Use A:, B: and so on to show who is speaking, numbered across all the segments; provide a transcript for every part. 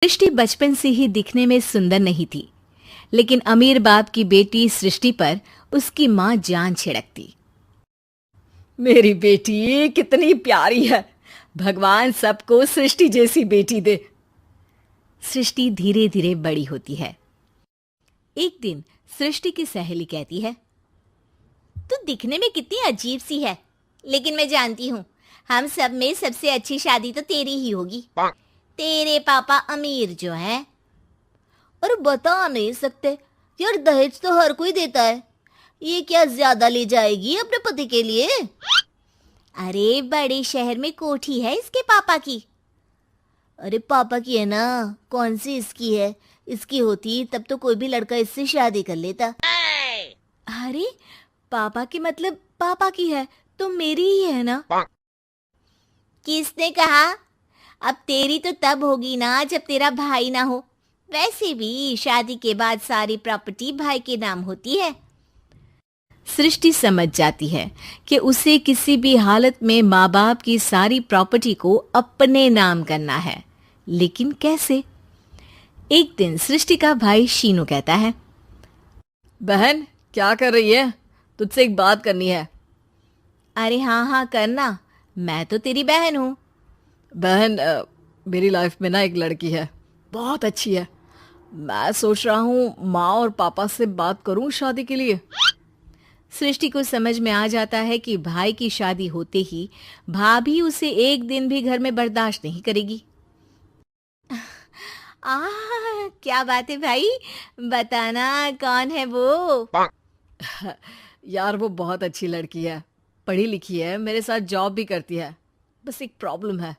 A: सृष्टि बचपन से ही दिखने में सुंदर नहीं थी, लेकिन अमीर बाप की बेटी सृष्टि पर उसकी माँ जान छिड़कती।
B: मेरी बेटी कितनी प्यारी है। भगवान सबको सृष्टि जैसी बेटी दे।
A: सृष्टि धीरे धीरे बड़ी होती है। एक दिन सृष्टि की सहेली कहती है,
C: तू दिखने में कितनी अजीब सी है, लेकिन मैं जानती हूँ हम सब में सबसे अच्छी शादी तो तेरी ही होगी। तेरे पापा अमीर जो है। और बता नहीं सकते यार, दहेज तो हर कोई देता है, ये क्या ज्यादा ले जाएगी अपने पति के लिए? अरे बड़े शहर में कोठी है इसके पापा की। अरे पापा की है ना, कौन सी इसकी है? इसकी होती तब तो कोई भी लड़का इससे शादी कर लेता।
A: अरे पापा की मतलब पापा की है तो मेरी ही है ना?
C: किसने कहा? अब तेरी तो तब होगी ना जब तेरा भाई ना हो। वैसे भी शादी के बाद सारी प्रॉपर्टी भाई के नाम होती है।
A: सृष्टि समझ जाती है कि उसे किसी भी हालत में माँ बाप की सारी प्रॉपर्टी को अपने नाम करना है, लेकिन कैसे? एक दिन सृष्टि का भाई शीनू कहता है,
B: बहन क्या कर रही है? तुझसे एक बात करनी है।
A: अरे हाँ हाँ करना, मैं तो तेरी बहन हूँ।
B: बहन मेरी लाइफ में ना एक लड़की है, बहुत अच्छी है। मैं सोच रहा हूँ माँ और पापा से बात करूँ शादी के लिए।
A: सृष्टि को समझ में आ जाता है कि भाई की शादी होते ही भाभी उसे एक दिन भी घर में बर्दाश्त नहीं करेगी। क्या बात है भाई, बताना कौन है वो?
B: यार वो बहुत अच्छी लड़की है, पढ़ी लिखी है, मेरे साथ जॉब भी करती है। बस एक प्रॉब्लम है।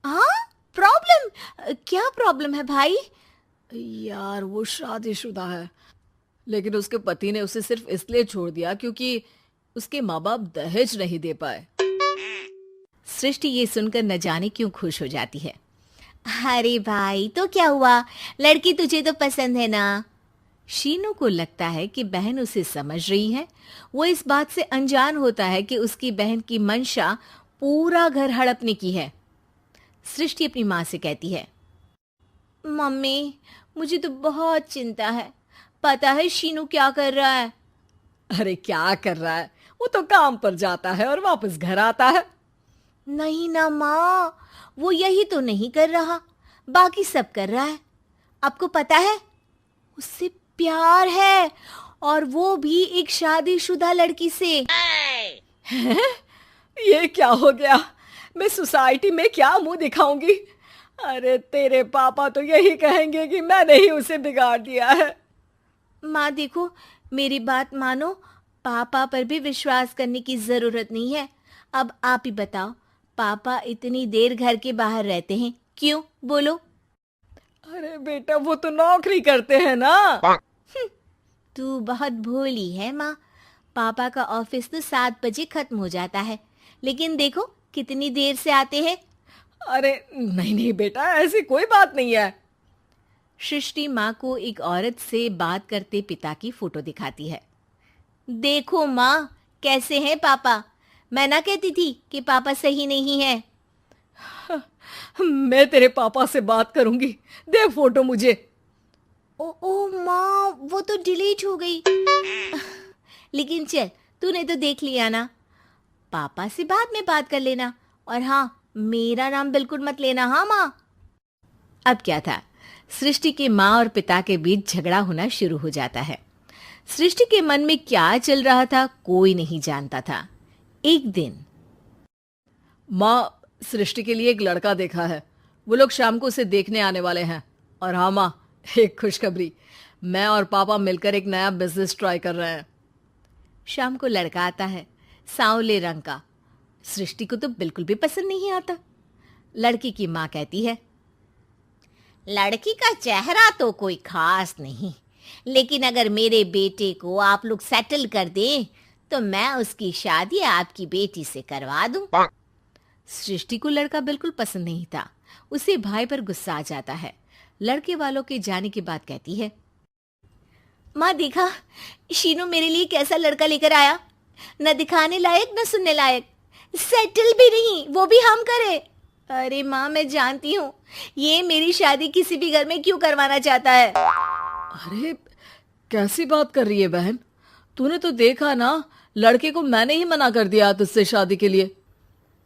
A: हाँ प्रॉब्लम? क्या प्रॉब्लम है भाई?
B: यार वो शादीशुदा है, लेकिन उसके पति ने उसे सिर्फ इसलिए छोड़ दिया क्योंकि उसके माँ बाप दहेज नहीं दे पाए।
A: सृष्टि ये सुनकर न जाने क्यों खुश हो जाती है।
C: अरे भाई तो क्या हुआ, लड़की तुझे तो पसंद है ना?
A: शीनू को लगता है कि बहन उसे समझ रही है। वो इस बात से अनजान होता है कि उसकी बहन की मंशा पूरा घर हड़पने की है। सृष्टि अपनी माँ से कहती है,
C: मम्मी मुझे तो बहुत चिंता है। पता है शीनू क्या कर रहा है?
B: अरे क्या कर रहा है? वो तो काम पर जाता है और वापस घर आता है।
C: नहीं ना माँ, वो यही तो नहीं कर रहा, बाकी सब कर रहा है। आपको पता है उससे प्यार है, और वो भी एक शादीशुदा लड़की से।
B: हैं? ये क्या हो गया? मैं सोसाइटी में क्या मुंह दिखाऊंगी? अरे तेरे पापा तो यही कहेंगे कि मैंने ही उसे बिगाड़ दिया है।
C: माँ देखो, मेरी बात मानो, पापा पर भी विश्वास करने की जरूरत नहीं है। अब आप ही बताओ, पापा इतनी देर घर के बाहर रहते हैं क्यों? बोलो।
B: अरे बेटा वो तो नौकरी करते हैं ना।
C: तू बहुत भोली है माँ। पापा का ऑफिस तो 7 बजे खत्म हो जाता है, लेकिन देखो कितनी देर से आते हैं।
B: अरे नहीं नहीं बेटा, ऐसी कोई बात नहीं है।
A: सृष्टि माँ को एक औरत से बात करते पिता की फोटो दिखाती है।
C: देखो माँ, कैसे हैं पापा? मैं ना कहती थी कि पापा सही नहीं है।
B: मैं तेरे पापा से बात करूंगी, दे फोटो मुझे।
C: ओ माँ, वो तो डिलीट हो गई। लेकिन चल, तूने तो देख लिया ना। पापा से बाद में बात कर लेना, और हाँ, मेरा नाम बिल्कुल मत लेना। हाँ माँ।
A: अब क्या था, सृष्टि के माँ और पिता के बीच झगड़ा होना शुरू हो जाता है। सृष्टि के मन में क्या चल रहा था कोई नहीं जानता था। एक दिन,
B: माँ सृष्टि के लिए एक लड़का देखा है, वो लोग शाम को उसे देखने आने वाले हैं। और हाँ माँ, एक खुशखबरी, मैं और पापा मिलकर एक नया बिजनेस ट्राई कर रहे हैं।
A: शाम को लड़का आता है, सांवले रंग का। सृष्टि को तो बिल्कुल भी पसंद नहीं आता। लड़की की माँ कहती है,
C: लड़की का चेहरा तो कोई खास नहीं, लेकिन अगर मेरे बेटे को आप लोग सेटल कर दें तो मैं उसकी शादी आपकी बेटी से करवा दूं।
A: सृष्टि को लड़का बिल्कुल पसंद नहीं था। उसे भाई पर गुस्सा आ जाता है। लड़के वालों के जाने के बाद कहती है,
C: माँ देखा, शीनू मेरे लिए कैसा लड़का लेकर आया। न दिखाने लायक न सुनने लायक, सेटल भी नहीं, वो भी हम करे। अरे माँ, मैं जानती हूँ ये मेरी शादी किसी भी घर में क्यों करवाना चाहता है।
B: अरे कैसी बात कर रही है बहन, तूने तो देखा ना, लड़के को मैंने ही मना कर दिया तुझसे शादी के लिए।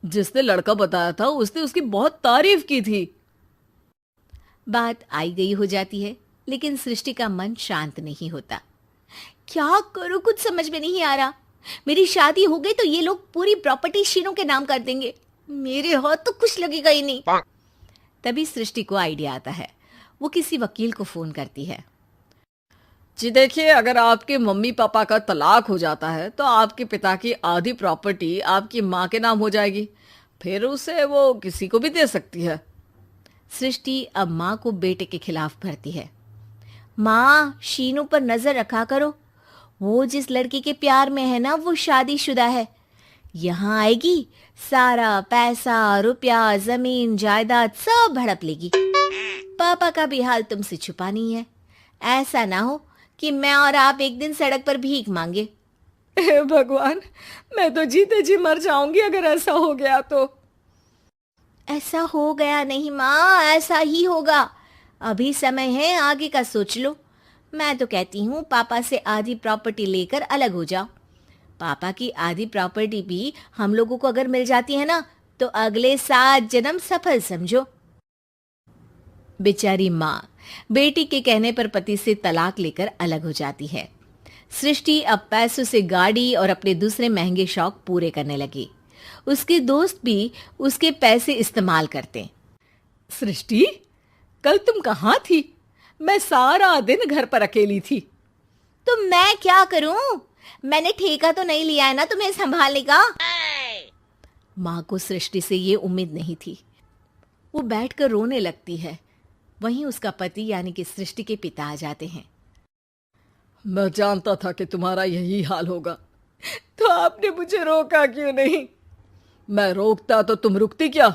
B: जिसने लड़का बताया था उसने उसकी बहुत तारीफ की थी।
A: बात आई गई हो जाती है, लेकिन सृष्टि का मन शांत नहीं होता। क्या करूं, कुछ समझ में नहीं आ रहा। मेरी शादी हो गई तो ये लोग पूरी प्रॉपर्टी शीनू के नाम कर देंगे, मेरे हाथ तो कुछ लगेगा ही नहीं। तभी सृष्टि को आइडिया आता है। वो किसी वकील को फोन करती है।
B: जी देखिए, अगर आपके मम्मी पापा का तलाक हो जाता है तो आपके पिता की आधी प्रॉपर्टी आपकी माँ के नाम हो जाएगी, फिर उसे वो किसी को भी दे सकती है।
A: सृष्टि अब माँ को बेटे के खिलाफ भरती है। माँ, शीनू पर नजर रखा करो, वो जिस लड़की के प्यार में है ना, वो शादीशुदा है। यहाँ आएगी, सारा पैसा, रुपया, जमीन, जायदाद सब हड़प लेगी। पापा का भी हाल तुमसे छुपा नहीं है। ऐसा ना हो कि मैं और आप एक दिन सड़क पर भीख मांगे।
B: हे भगवान, मैं तो जीते जी मर जाऊंगी अगर ऐसा हो गया तो।
C: ऐसा हो गया नहीं माँ, ऐसा ही होगा। अभी समय है, आगे का सोच लो। मैं तो कहती हूँ पापा से आधी प्रॉपर्टी लेकर अलग हो जाओ। पापा की आधी प्रॉपर्टी भी हम लोगों को अगर मिल जाती है ना, तो अगले 7 जन्म सफल समझो।
A: बेचारी माँ बेटी के कहने पर पति से तलाक लेकर अलग हो जाती है। सृष्टि अब पैसों से गाड़ी और अपने दूसरे महंगे शौक पूरे करने लगी। उसके दोस्त भी उसके पैसे इस्तेमाल करते।
B: सृष्टि, कल तुम कहाँ थी? मैं सारा दिन घर पर अकेली थी।
C: तो मैं क्या करूं? मैंने ठेका तो नहीं लिया है ना तुम्हें संभालने का।
A: माँ को सृष्टि से ये उम्मीद नहीं थी। वो बैठकर रोने लगती है। वहीं उसका पति यानी कि सृष्टि के पिता आ जाते हैं।
B: मैं जानता था कि तुम्हारा यही हाल होगा, तो आपने मुझे रोका क्यों नहीं? मैं रोकता तो तुम रुकती क्या?